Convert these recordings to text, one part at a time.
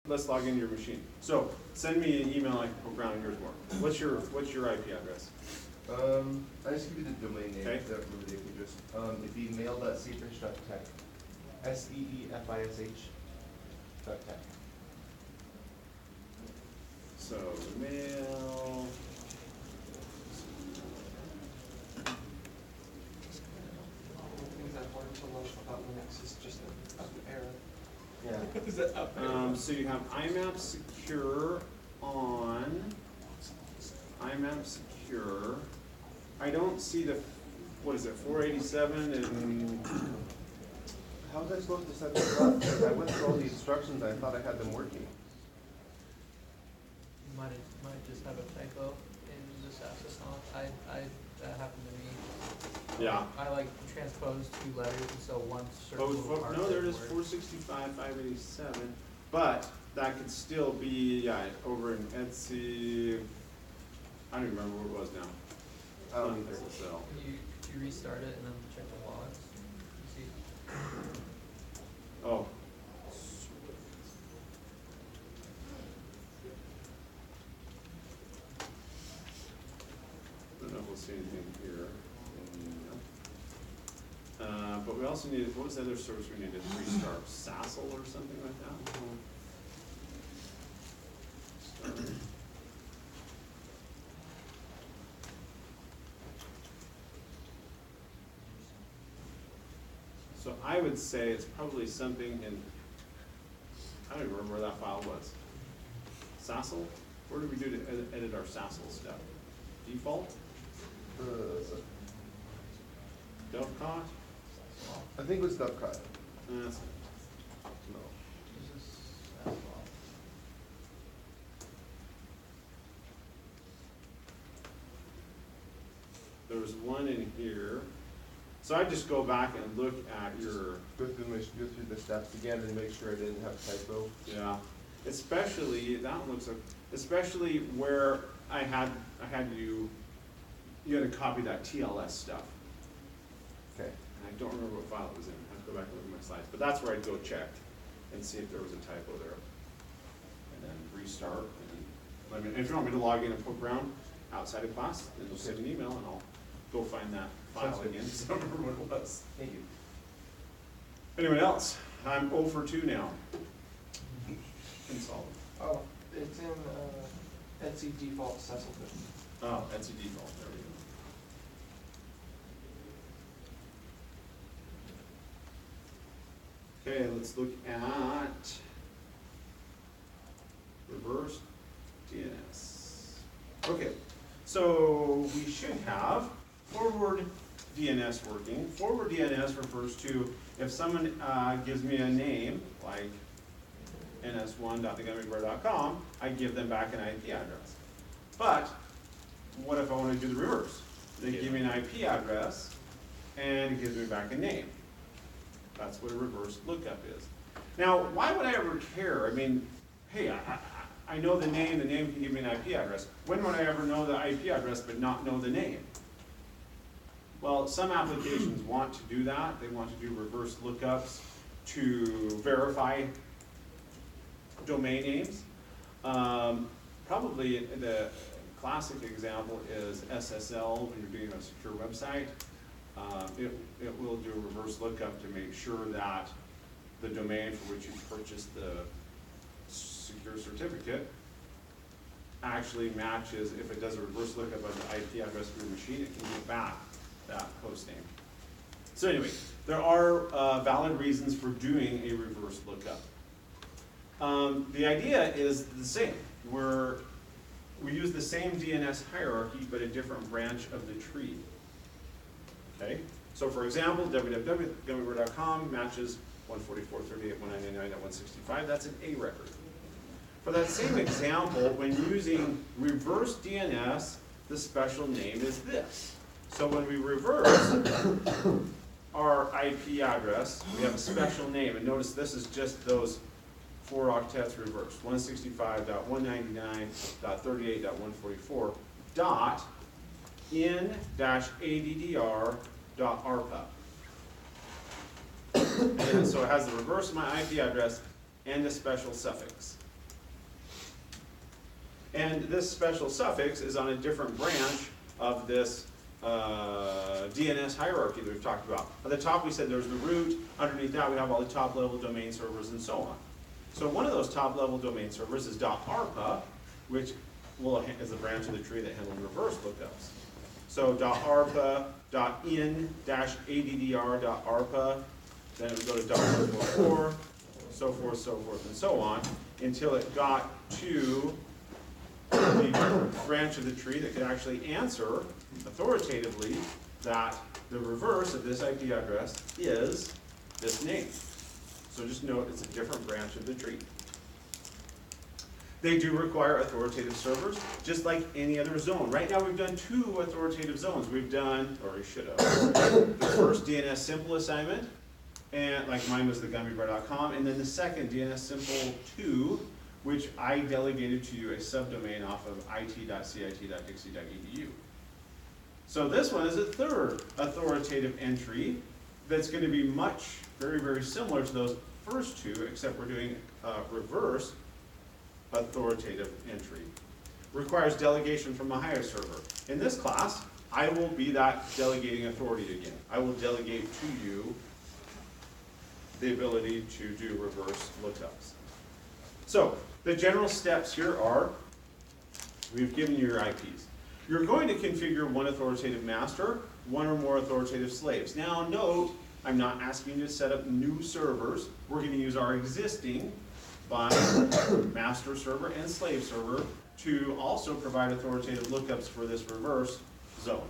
let's log into your machine. So send me an email, I can poke around in yours more. What's your IP address? I just give you the domain name. Okay. That really you can just, it'd be mail.seefish.tech. SEEFISH.tech. So mail. Things that hard to load about Linux is just an error. Yeah. Is that up there? So you have IMAP secure on IMAP secure. I don't see the, what is it, 487 and How was I supposed to set this up? Because I went through all the instructions, I thought I had them working. You might just have a typo in this access on. That happened to me. yeah. I like transposed two letters, and so one certain Oh, little part. no, there it is, didn't work. 465, 587. But that could still be, yeah, over in Etsy. I don't even remember what it was now. I don't either. SSL. You restart it and then check the logs. You see. Oh. I don't know if we'll see anything here. But we also needed, what was the other service we needed? Restart Sassel or something like that? Start. So I would say it's probably something in, I don't even remember where that file was. Sassel? Where do we do to edit our Sassel stuff? Default? Dovecot? I think it was Dovecot. That's No. This is as well. There was one in here. So I just go back and look at your, Go through the steps again and make sure I didn't have a typo. yeah, especially, that one looks like, especially where I had you had to copy that TLS stuff. Okay. And I don't remember what file it was in. I have to go back and look at my slides. But that's where I'd go check and see if there was a typo there. And then restart. And let me, if you want me to log in and poke around outside of class, then just send an email and I'll go find that file Sounds good. again. So I don't remember what it was. Thank you. Anyone else? I'm 0 for 2 now. Install. Oh, it's in Etsy default Cecilfish. Oh, that's a default. There we go. Okay, let's look at reverse DNS. Okay, so we should have forward DNS working. Forward DNS refers to if someone gives me a name, like ns1.thegummibear.com, I give them back an IP address. But what if I want to do the reverse? They give me an IP address and it gives me back a name. That's what a reverse lookup is. Now, why would I ever care? I mean, hey, I know the name can give me an IP address. When would I ever know the IP address but not know the name? Well, some applications want to do that. They want to do reverse lookups to verify domain names. Probably the classic example is SSL when you're doing a secure website. It will do a reverse lookup to make sure that the domain for which you purchased the secure certificate actually matches. If it does a reverse lookup of the IP address of your machine, it can get back that host name. So anyway, there are valid reasons for doing a reverse lookup. The idea is the same. We use the same DNS hierarchy, but a different branch of the tree. Okay? So for example, www.gummibear.com matches 144.38.199.165. That's an A record. For that same example, when using reverse DNS, the special name is this. So when we reverse our IP address, we have a special name. And notice this is just those 4 octets reversed. 165.199.38.144 dot in-addr.rpub. And so it has the reverse of my IP address and a special suffix. And this special suffix is on a different branch of this DNS hierarchy that we've talked about. At the top we said there's the root, underneath that we have all the top level domain servers and so on. So one of those top level domain servers is .arpa, which is the branch of the tree that handles reverse lookups. So .arpa, .in-addr.arpa, then it would go to .144, so forth, and so on, until it got to the branch of the tree that could actually answer authoritatively that the reverse of this IP address is this name. So just note it's a different branch of the tree. They do require authoritative servers, just like any other zone. Right now we've done 2 authoritative zones. We've done, or we should have, the first DNS simple assignment, and like mine was the gummybear.com, and then the second DNS simple 2, which I delegated to you a subdomain off of it.cit.dixie.edu. So this one is a third authoritative entry that's going to be very, very similar to those first 2, except we're doing reverse authoritative entry. Requires delegation from a higher server. In this class, I will be that delegating authority again. I will delegate to you the ability to do reverse lookups. So, the general steps here are, we've given you your IPs. You're going to configure one authoritative master, one or more authoritative slaves. Now note, I'm not asking you to set up new servers. We're going to use our existing master server and slave server to also provide authoritative lookups for this reverse zone.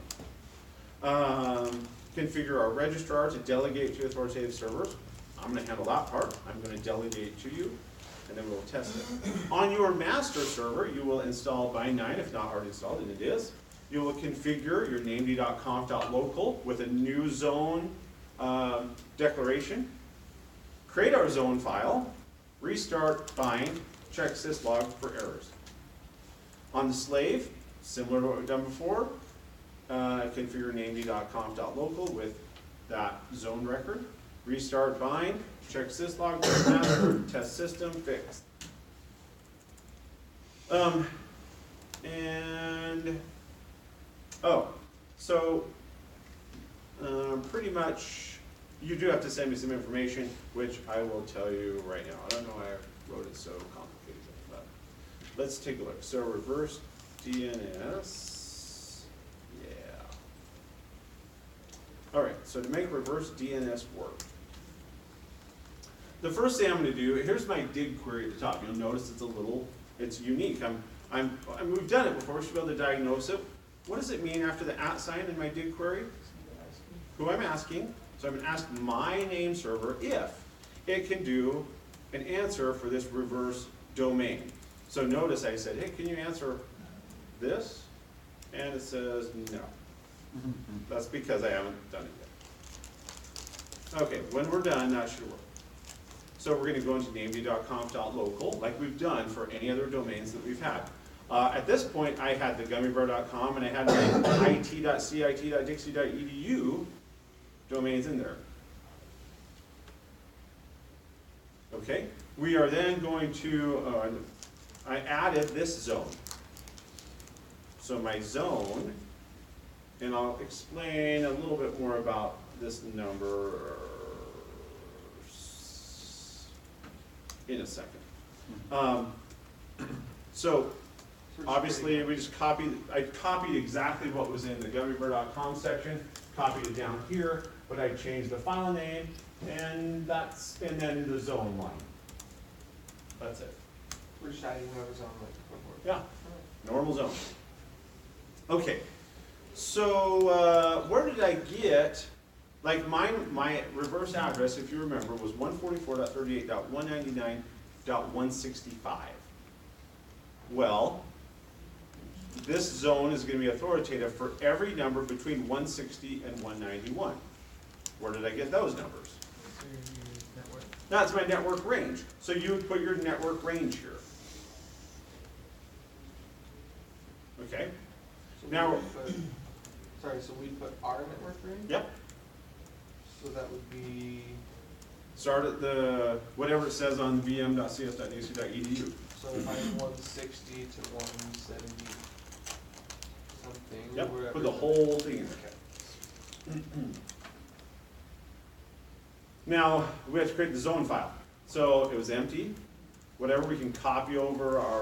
Configure our registrar to delegate to authoritative servers. I'm going to handle that part. I'm going to delegate to you, and then we'll test it. On your master server, you will install bind9 if not already installed, and it is. You will configure your named.conf.local with a new zone declaration. Create our zone file. Restart, bind, check syslog for errors. On the slave, similar to what we've done before, configure named.conf.local with that zone record. Restart, bind, check syslog, check master, test system, fixed. Pretty much, you do have to send me some information, which I will tell you right now. I don't know why I wrote it so complicated, but let's take a look. So reverse DNS, yeah. All right, so to make reverse DNS work, the first thing I'm going to do, here's my dig query at the top. You'll notice it's unique. We've done it before, we should be able to diagnose it. What does it mean after the @ sign in my dig query? Who I'm asking. So I'm going to ask my name server if it can do an answer for this reverse domain. So notice I said, hey, can you answer this? And it says no. That's because I haven't done it yet. Okay, when we're done, that should work. So we're going to go into named.conf.local like we've done for any other domains that we've had. At this point, I had the gummybear.com and I had my it.cit.dixie.edu domains in there. Okay, we are then going to, I added this zone. So my zone, and I'll explain a little bit more about this number in a second. So obviously we just I copied exactly what was in the gummybear.com section, copied it down here, but I changed the file name, and then the zone line. That's it. We're just adding whatever zone like before. Yeah, normal zone. Okay, so where did I get, like my reverse address, if you remember, was 144.38.199.165. Well, this zone is going to be authoritative for every number between 160 and 191. Where did I get those numbers? That's my network range. So you would put your network range here. Okay? So Now, so we put our network range? yep. So that would be start at the, whatever it says on vm.cs.ac.edu. So if I'm 160 to 170 something, or Yep, wherever. put the whole thing in there. Now, we have to create the zone file. So it was empty. Whatever we can copy over our